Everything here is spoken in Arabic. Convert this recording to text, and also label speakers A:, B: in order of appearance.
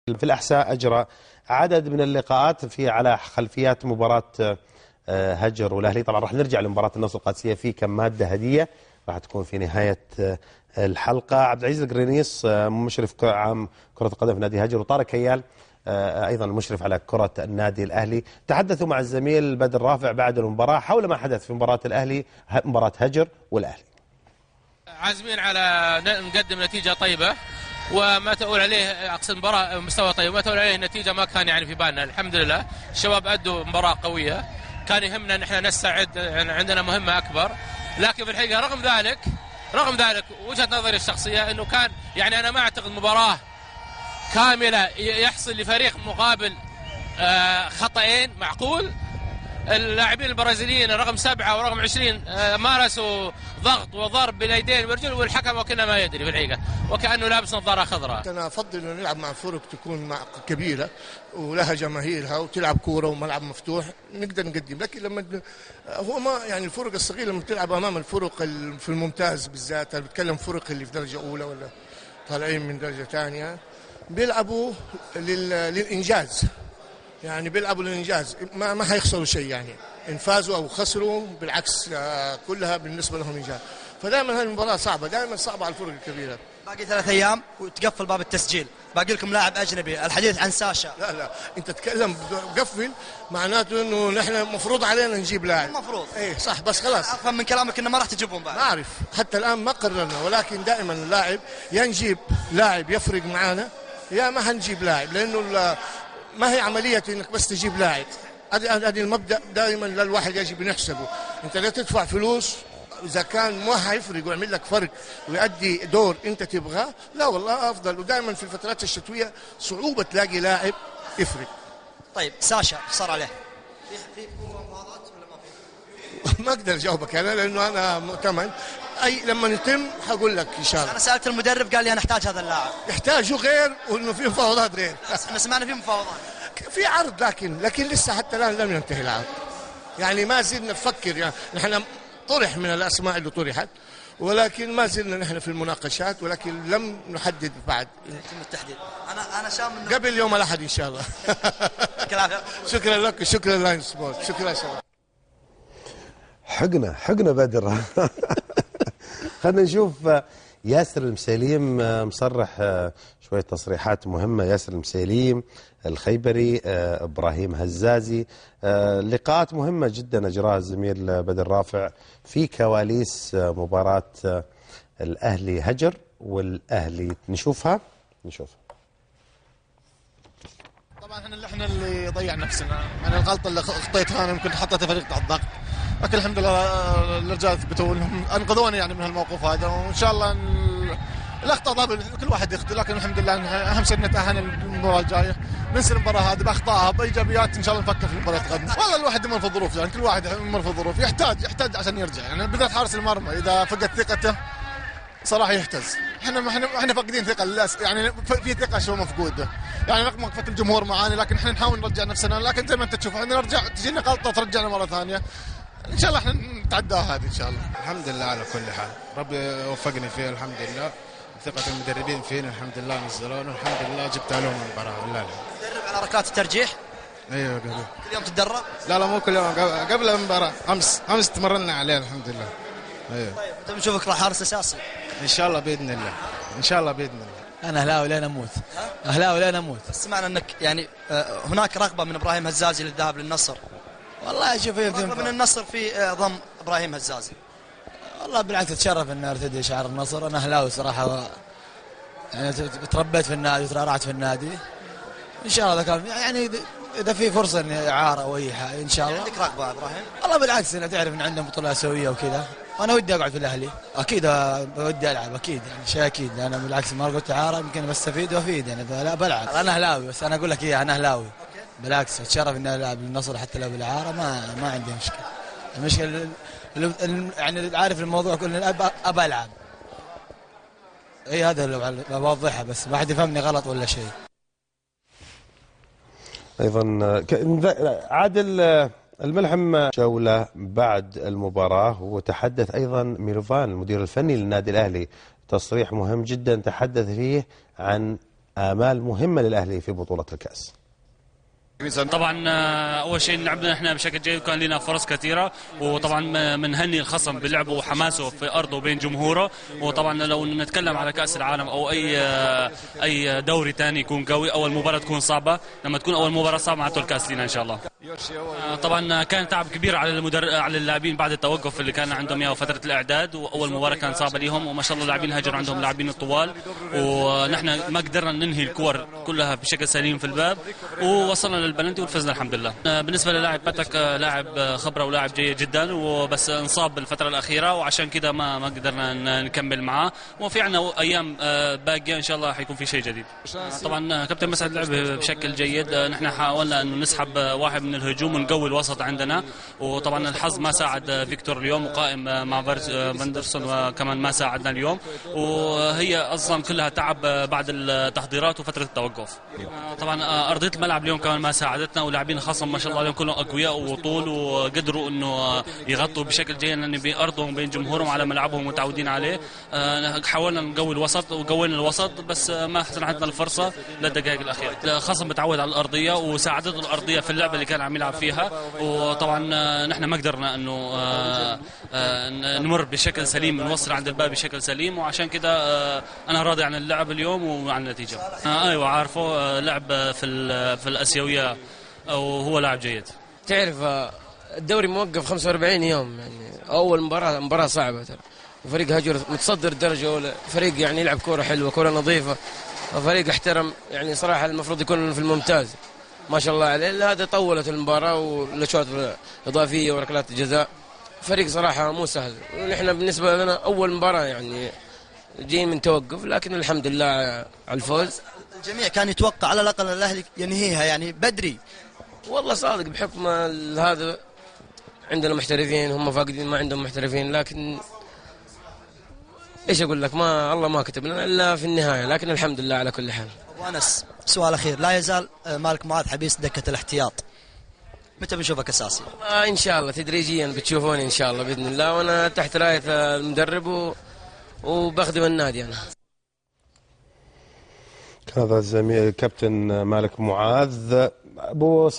A: في الأحساء أجرى عدد من اللقاءات على خلفيات مباراة هجر والأهلي. طبعا راح نرجع لمباراة النصر القادسية في كم مادة هدية راح تكون في نهاية الحلقة. عبد العزيز القرينيس مشرف عام كرة القدم في نادي هجر، وطارق كيال أيضا المشرف على كرة النادي الأهلي، تحدثوا مع الزميل بدر رافع بعد المباراة حول ما حدث في مباراة الأهلي، مباراة هجر والأهلي.
B: عازمين على نقدم نتيجة طيبة وما تقول عليه، اقصد مباراه مستوى طيب، وما تقول عليه النتيجه ما كان يعني في بالنا. الحمد لله الشباب ادوا مباراه قويه، كان يهمنا ان احنا نستعد، يعني عندنا مهمه اكبر. لكن في الحقيقه رغم ذلك وجهه نظري الشخصيه انه كان يعني انا ما اعتقد مباراه كامله يحصل لفريق مقابل خطأين معقول. اللاعبين البرازيليين رقم 7 ورقم 20 مارسوا ضغط وضرب باليدين والرجل، والحكم وكأنه ما يدري في الحقيقه، وكأنه لابس نظاره خضراء.
C: انا افضل انه نلعب مع فرق تكون كبيره ولها جماهيرها وتلعب كوره وملعب مفتوح نقدر نقدم. لكن لما هو ما يعني الفرق الصغيره لما تلعب امام الفرق في الممتاز بالذات، انا بتكلم فرق اللي في درجه اولى ولا طالعين من درجه ثانيه، بيلعبوا للانجاز، يعني بيلعبوا للإنجاز، ما حيخسروا شيء، يعني إن فازوا أو خسروا بالعكس كلها بالنسبة لهم إنجاز. فدائما هذه المباراة صعبة، دائما صعبة على الفرق الكبيرة.
D: باقي 3 أيام وتقفل باب التسجيل، باقي لكم لاعب أجنبي، الحديث عن ساشا.
C: لا أنت تتكلم قفل، معناته إنه نحن مفروض علينا نجيب لاعب.
D: المفروض.
C: إيه صح، بس خلاص.
D: أفهم من كلامك إنه ما راح تجيبهم بعد.
C: ما أعرف، حتى الآن ما قررنا، ولكن دائما اللاعب يا نجيب لاعب يفرق معانا يا ما حنجيب لاعب، لأنه ما هي عملية انك بس تجيب لاعب. هذه المبدأ دائما للواحد يجب نحسبه. انت لا تدفع فلوس اذا كان ما حيفرق ويعمل لك فرق ويؤدي دور انت تبغاه، لا والله افضل. ودائما في الفترات الشتوية صعوبة تلاقي لاعب يفرق.
D: طيب ساشا صار عليه في مفاوضات ولا ما في؟
C: ما اقدر اجاوبك انا لانه انا مؤتمن، اي لما يتم حقول لك ان شاء الله.
D: انا سالت المدرب قال لي انا احتاج هذا اللاعب.
C: يحتاجه غير، وانه في مفاوضات غير.
D: احنا سمعنا في مفاوضات،
C: في عرض، لكن لسه حتى الان لم ينتهي العرض، يعني ما زلنا نفكر. يعني نحن طرح من الاسماء اللي طرحت، ولكن ما زلنا نحن في المناقشات، ولكن لم نحدد بعد
D: يتم التحديد. انا شام انه
C: قبل يوم الاحد ان شاء الله. شكرا لك، شكرا لاين سبورت، شكرا شباب.
A: حقنا بدر. خلينا نشوف ياسر المسيليم مصرح شوية تصريحات مهمة. ياسر المسيليم، الخيبري، إبراهيم هزازي، لقاءات مهمة جدا أجراها الزميل بدر رافع في كواليس مباراة الأهلي هجر والأهلي. نشوفها.
E: طبعا احنا اللي ضيع نفسنا، يعني الغلطة اللي خطيتها انا يمكن حطيت فريق تحت ضغط، لكن الحمد لله الرجال ثبتوا انهم انقذوني يعني من الموقف هذا، وان شاء الله الاخطاء طبعا كل واحد يخطئ، لكن الحمد لله اهم شيء نتاهل المباراه الجايه، ننسى المباراه هذه باخطائها بايجابيات، ان شاء الله نفكر في المباراه القادمه. والله الواحد يمر في الظروف، يعني كل واحد يمر في الظروف، يحتاج عشان يرجع، يعني بالذات حارس المرمى اذا فقد ثقته صراحه يهتز. احنا فاقدين ثقه، يعني في ثقه شو مفقوده، يعني رغم وقفه الجمهور معانا، لكن احنا نحاول نرجع نفسنا، لكن زي ما انت تشوف احنا نرجع تجينا غلطه ترجعنا مره ثانيه. ان شاء الله احنا نتعداها هذه ان شاء الله.
F: الحمد لله على كل حال، ربي وفقني فيه الحمد لله، ثقة المدربين فينا الحمد لله نزلونا، الحمد لله جبت لهم المباراة بالله.
D: تدرب على ركلات الترجيح؟
F: ايوه قبل.
D: كل يوم تتدرب؟
F: لا مو كل يوم، قبل المباراة امس تمرنا عليه الحمد لله. ايوه.
D: طيب انت بنشوفك راح حارس اساسي؟
F: ان شاء الله باذن الله، ان شاء الله باذن الله.
G: انا اهلاوي لا نموت، اهلاوي لا نموت.
D: سمعنا انك يعني هناك رغبة من ابراهيم هزازي للذهاب للنصر.
G: والله شوف
D: رغبة من النصر في ضم ابراهيم هزازي.
G: والله بالعكس اتشرف ان ارتدي شعار النصر، انا اهلاوي صراحه، يعني تربيت في النادي وترعرعت في النادي، ان شاء الله ذا يعني اذا في فرصه اني اعاره او اي حاجه ان شاء الله.
D: عندك رغبه ابراهيم؟
G: والله بالعكس، انا تعرف ان عندنا بطوله اسيويه وكذا، وانا ودي اقعد في الاهلي، اكيد ودي العب، اكيد يعني شيء اكيد. انا بالعكس ما قلت اعاره يمكن بستفيد وافيد، يعني لا بلعب. انا اهلاوي، بس انا اقول لك ايه، انا اهلاوي بالعكس، اتشرف اني العب للنصر حتى لو بالاعاره، ما عندي مشكله. المشكله يعني عارف الموضوع كله، ابى العب. اي هذا اللي بوضحها، بس ما حد يفهمني غلط ولا شيء.
A: ايضا عادل الملحم جولة بعد المباراة، وتحدث ايضا ميلوفان المدير الفني للنادي الاهلي تصريح مهم جدا تحدث فيه عن آمال مهمة للأهلي في بطولة الكأس.
H: طبعا اول شيء لعبنا احنا بشكل جيد وكان لنا فرص كثيره، وطبعا بنهني الخصم بلعبه وحماسه في ارضه وبين جمهوره. وطبعا لو نتكلم على كاس العالم او اي دوري ثاني يكون قوي، اول مباراه تكون صعبه، لما تكون اول مباراه صعبه معناته الكاس لنا ان شاء الله. طبعا كان تعب كبير على اللاعبين بعد التوقف اللي كان عندهم اياه فتره الاعداد، واول مباراه كانت صعبه لهم، وما شاء الله اللاعبين هجروا عندهم لاعبين الطوال، ونحن ما قدرنا ننهي الكور كلها بشكل سليم في الباب، ووصلنا للبلنتي وفزنا الحمد لله. بالنسبه للاعب باتك لاعب خبره ولاعب جيد جدا، وبس انصاب بالفتره الاخيره وعشان كذا ما قدرنا نكمل معاه، وفي عندنا ايام باقيه ان شاء الله حيكون في شيء جديد. طبعا كابتن مسعد لعب بشكل جيد، نحن حاولنا انه نسحب واحد من الهجوم ونقوي الوسط عندنا، وطبعا الحظ ما ساعد فيكتور اليوم، وقائم مع فاندرسون وكمان ما ساعدنا اليوم، وهي اصلا كلها تعب بعد التحضيرات وفتره التوقف. طبعا ارضيه الملعب اليوم كمان ما ساعدتنا، ولاعبين خصم ما شاء الله عليهم كلهم اقوياء وطول، وقدروا انه يغطوا بشكل جيد لان بين ارضهم وبين جمهورهم على ملعبهم متعودين عليه. حاولنا نقوي الوسط وقوينا الوسط، بس ما سنحتنا الفرصه للدقائق الاخيره. الخصم متعود على الارضيه وساعدته الارضيه في اللعبه اللي كان عم يلعب فيها، وطبعا نحن ما قدرنا انه نمر بشكل سليم، نوصل عند الباب بشكل سليم، وعشان كذا انا راضي عن اللعب اليوم وعن النتيجه. ايوه عارفه، لعب في الاسيويه وهو لاعب جيد.
I: تعرف الدوري موقف 45 يوم، يعني اول مباراه صعبه ترى، فريق هجر متصدر الدرجه الاولى، فريق يعني يلعب كوره حلوه كوره نظيفه، فريق احترم، يعني صراحه المفروض يكون في الممتاز ما شاء الله عليه. هذا طولت المباراه والاشواط اضافيه وركلات الجزاء، فريق صراحه مو سهل، ونحن بالنسبه لنا اول مباراه يعني جايين من توقف، لكن الحمد لله على الفوز.
D: الجميع كان يتوقع على الاقل الاهلي ينهيها يعني بدري.
I: والله صادق بحكم هذا عندنا محترفين، هم فاقدين ما عندهم محترفين، لكن ايش اقول لك، ما الله ما كتب لنا الا في النهايه، لكن الحمد لله على كل حال.
D: ابو انس، سؤال اخير، لا يزال مالك معاذ حبيس دكه الاحتياط، متى بنشوفك اساسي؟
I: ان شاء الله تدريجيا بتشوفوني ان شاء الله باذن الله، وانا تحت رايه المدرب وبخدم النادي انا.
A: هذا الزميل كابتن مالك معاذ. ابو